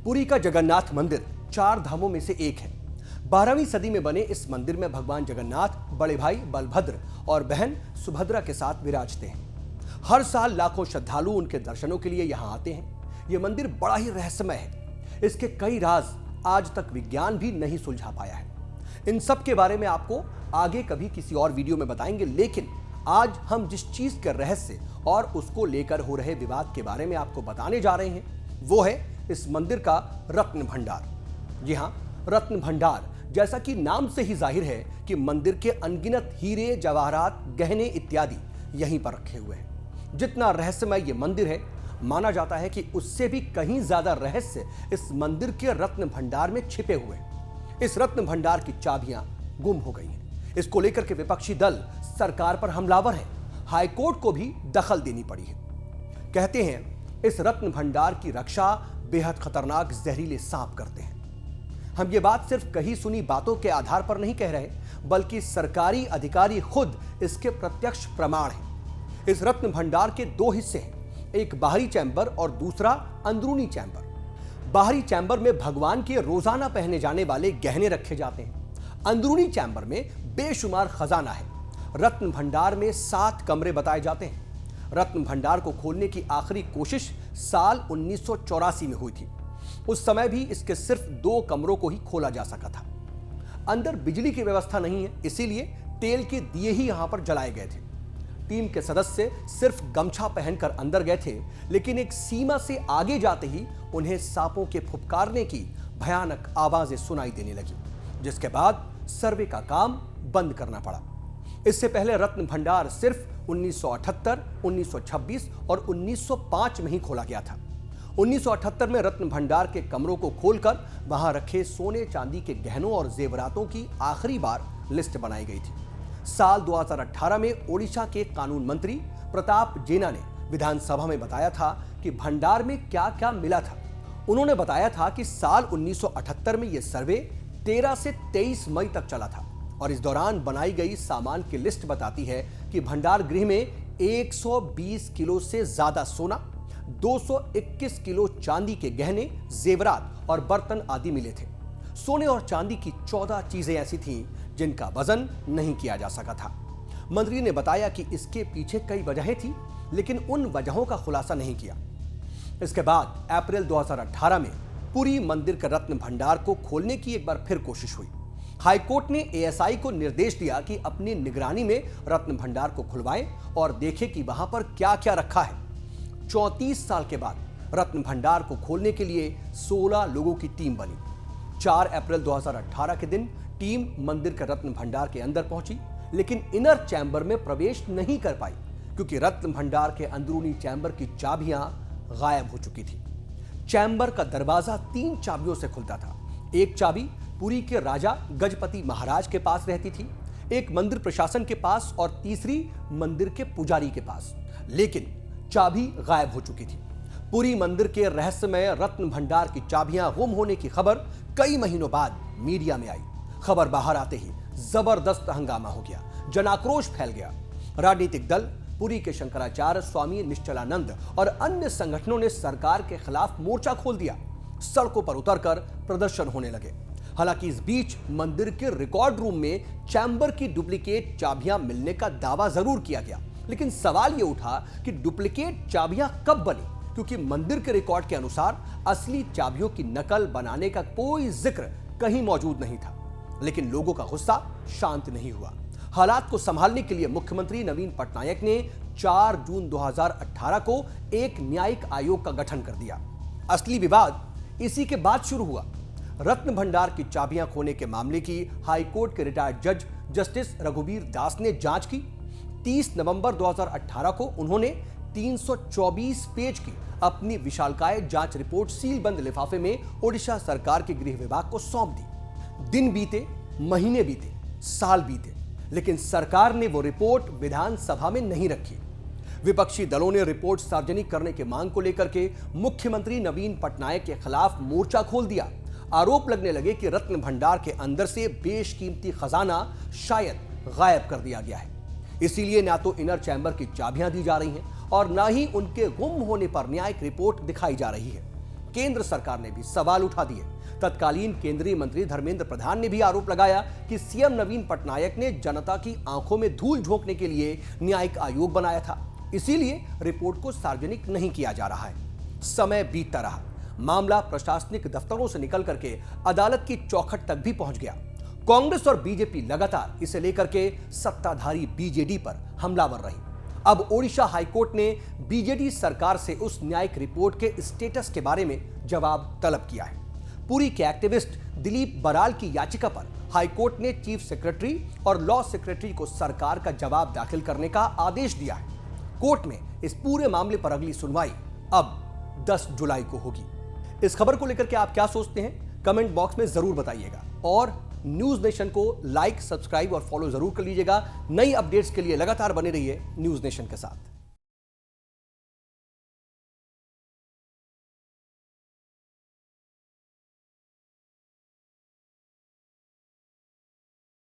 पुरी का जगन्नाथ मंदिर 4 धामों में से एक है। 12वीं सदी में बने इस मंदिर में भगवान जगन्नाथ बड़े भाई बलभद्र और बहन सुभद्रा के साथ विराजते हैं। हर साल लाखों श्रद्धालु उनके दर्शनों के लिए यहां आते हैं। यह मंदिर बड़ा ही रहस्यमय है। इसके कई राज आज तक विज्ञान भी नहीं सुलझा पाया है। इन सब के बारे में आपको आगे कभी किसी और वीडियो में बताएंगे, लेकिन आज हम जिस चीज के रहस्य और उसको लेकर हो रहे विवाद के बारे में आपको बताने जा रहे हैं वो है इस मंदिर का रत्न भंडार। जी हां, रत्न भंडार, जैसा कि नाम से ही जाहिर है कि मंदिर के अनगिनत हीरे, जवाहरात, गहने इत्यादि यहीं पर रखे हुए हैं। जितना रहस्यमय ये मंदिर है, माना जाता है कि उससे भी कहीं ज्यादा रहस्य इस मंदिर के रत्न भंडार में छिपे हुए हैं। इस रत्न भंडार की चाबियां गुम हो गई हैं। इसको लेकर के विपक्षी दल सरकार पर हमलावर है। हाईकोर्ट को भी दखल देनी पड़ी है। कहते हैं इस रत्न भंडार की रक्षा बेहद खतरनाक जहरीले सांप करते हैं। हम ये बात सिर्फ कही सुनी बातों के आधार पर नहीं कह रहे, बल्कि सरकारी अधिकारी खुद इसके प्रत्यक्ष प्रमाण हैं। इस रत्न भंडार के 2 हिस्से हैं, एक बाहरी चैम्बर और दूसरा अंदरूनी चैम्बर। बाहरी चैम्बर में भगवान के रोजाना पहने जाने वाले गहने रखे जाते हैं। अंदरूनी चैम्बर में बेशुमार खजाना है। रत्न भंडार में 7 कमरे बताए जाते हैं। रत्न भंडार को खोलने की आखिरी कोशिश साल 1984 में हुई थी। उस समय भी इसके सिर्फ 2 कमरों को ही खोला जा सका था। अंदर बिजली की व्यवस्था नहीं है, इसीलिए तेल के दिए ही यहां पर जलाए गए थे। टीम के सदस्य सिर्फ गमछा पहनकर अंदर गए थे, लेकिन एक सीमा से आगे जाते ही उन्हें सांपों के फुफकारने की भयानक आवाजें सुनाई देने लगी, जिसके बाद सर्वे का काम बंद करना पड़ा। इससे पहले रत्न भंडार सिर्फ 1978, 1926 और 1905 में ही खोला गया था। 1978 में रत्न भंडार के कमरों को खोलकर वहां रखे सोने चांदी के गहनों और जेवरातों की आखिरी बार लिस्ट बनाई गई थी। साल 2018 में ओडिशा के कानून मंत्री प्रताप जेना ने विधानसभा में बताया था कि भंडार में क्या क्या मिला था। उन्होंने बताया था कि साल 1978 में यह सर्वे 13 से 23 मई तक चला था और इस दौरान बनाई गई सामान की लिस्ट बताती है कि भंडार गृह में 120 किलो से ज्यादा सोना, 221 किलो चांदी के गहने, जेवरात और बर्तन आदि मिले थे। सोने और चांदी की 14 चीजें ऐसी थीं जिनका वजन नहीं किया जा सका था। मंत्री ने बताया कि इसके पीछे कई वजहें थी, लेकिन उन वजहों का खुलासा नहीं किया। इसके बाद अप्रैल 2018 में पुरी मंदिर के रत्न भंडार को खोलने की एक बार फिर कोशिश हुई। हाईकोर्ट ने एएसआई को निर्देश दिया कि अपनी निगरानी में रत्न भंडार को खुलवाएं और देखें कि वहां पर क्या क्या रखा है। 34 साल के बाद रत्न भंडार को खोलने के लिए 16 लोगों की टीम बनी। 4 अप्रैल 2018 के दिन टीम मंदिर के रत्न भंडार के अंदर पहुंची, लेकिन इनर चैम्बर में प्रवेश नहीं कर पाई क्योंकि रत्न भंडार के अंदरूनी चैम्बर की चाबियां गायब हो चुकी थी। चैम्बर का दरवाजा 3 चाबियों से खुलता था। एक चाबी पुरी के राजा गजपति महाराज के पास रहती थी, एक मंदिर प्रशासन के पास और तीसरी मंदिर के पुजारी के पास, लेकिन चाबी गायब हो चुकी थी। पुरी मंदिर के रहस्यमय रत्न भंडार की चाबियां गुम होने की खबर कई महीनों बाद मीडिया में आई। खबर बाहर आते ही जबरदस्त हंगामा हो गया, जनाक्रोश फैल गया। राजनीतिक दल, पुरी के शंकराचार्य स्वामी निश्चलानंद और अन्य संगठनों ने सरकार के खिलाफ मोर्चा खोल दिया। सड़कों पर उतरकर प्रदर्शन होने लगे। हालांकि इस बीच मंदिर के रिकॉर्ड रूम में चैम्बर की डुप्लीकेट चाबियां मिलने का दावा जरूर किया गया, लेकिन सवाल यह उठा कि डुप्लीकेट चाबियां कब बनी, क्योंकि मंदिर के रिकॉर्ड के अनुसार असली चाबियों की नकल बनाने का कोई जिक्र कहीं मौजूद नहीं था। लेकिन लोगों का गुस्सा शांत नहीं हुआ। हालात को संभालने के लिए मुख्यमंत्री नवीन पटनायक ने 4 जून 2018 को एक न्यायिक आयोग का गठन कर दिया। असली विवाद इसी के बाद शुरू हुआ। रत्न भंडार की चाबियां खोने के मामले की हाईकोर्ट के रिटायर्ड जज जस्टिस रघुवीर दास ने जांच की। 30 नवंबर 2018 को उन्होंने 324 पेज की अपनी विशालकाय जांच रिपोर्ट सीलबंद लिफाफे में ओडिशा सरकार के गृह विभाग को सौंप दी। दिन बीते, महीने बीते, साल बीते, लेकिन सरकार ने वो रिपोर्ट विधानसभा में नहीं रखी। विपक्षी दलों ने रिपोर्ट सार्वजनिक करने की मांग को लेकर के मुख्यमंत्री नवीन पटनायक के खिलाफ मोर्चा खोल दिया। आरोप लगने लगे कि रत्न भंडार के अंदर से बेशकीमती खजाना शायद गायब कर दिया गया है। इसीलिए ना तो इनर चैम्बर की चाबियां दी जा रही हैं और ना ही उनके गुम होने पर न्यायिक रिपोर्ट दिखाई जा रही है। केंद्र सरकार ने भी सवाल उठा दिए। तत्कालीन केंद्रीय मंत्री धर्मेंद्र प्रधान ने भी आरोप लगाया कि सीएम नवीन पटनायक ने जनता की आंखों में धूल झोंकने के लिए न्यायिक आयोग बनाया था, इसीलिए रिपोर्ट को सार्वजनिक नहीं किया जा रहा है। समय बीतता रहा, मामला प्रशासनिक दफ्तरों से निकल करके अदालत की चौखट तक भी पहुंच गया। कांग्रेस और बीजेपी लगातार इसे लेकर के सत्ताधारी बीजेडी पर हमलावर रही। अब ओडिशा हाईकोर्ट ने बीजेडी सरकार से उस न्यायिक रिपोर्ट के स्टेटस के बारे में जवाब तलब किया है। पुरी के एक्टिविस्ट दिलीप बराल की याचिका पर हाईकोर्ट ने चीफ सेक्रेटरी और लॉ सेक्रेटरी को सरकार का जवाब दाखिल करने का आदेश दिया है। कोर्ट में इस पूरे मामले पर अगली सुनवाई अब 10 जुलाई को होगी। इस खबर को लेकर के आप क्या सोचते हैं, कमेंट बॉक्स में जरूर बताइएगा और न्यूज नेशन को लाइक, सब्सक्राइब और फॉलो जरूर कर लीजिएगा। नई अपडेट्स के लिए लगातार बने रहिए न्यूज नेशन के साथ।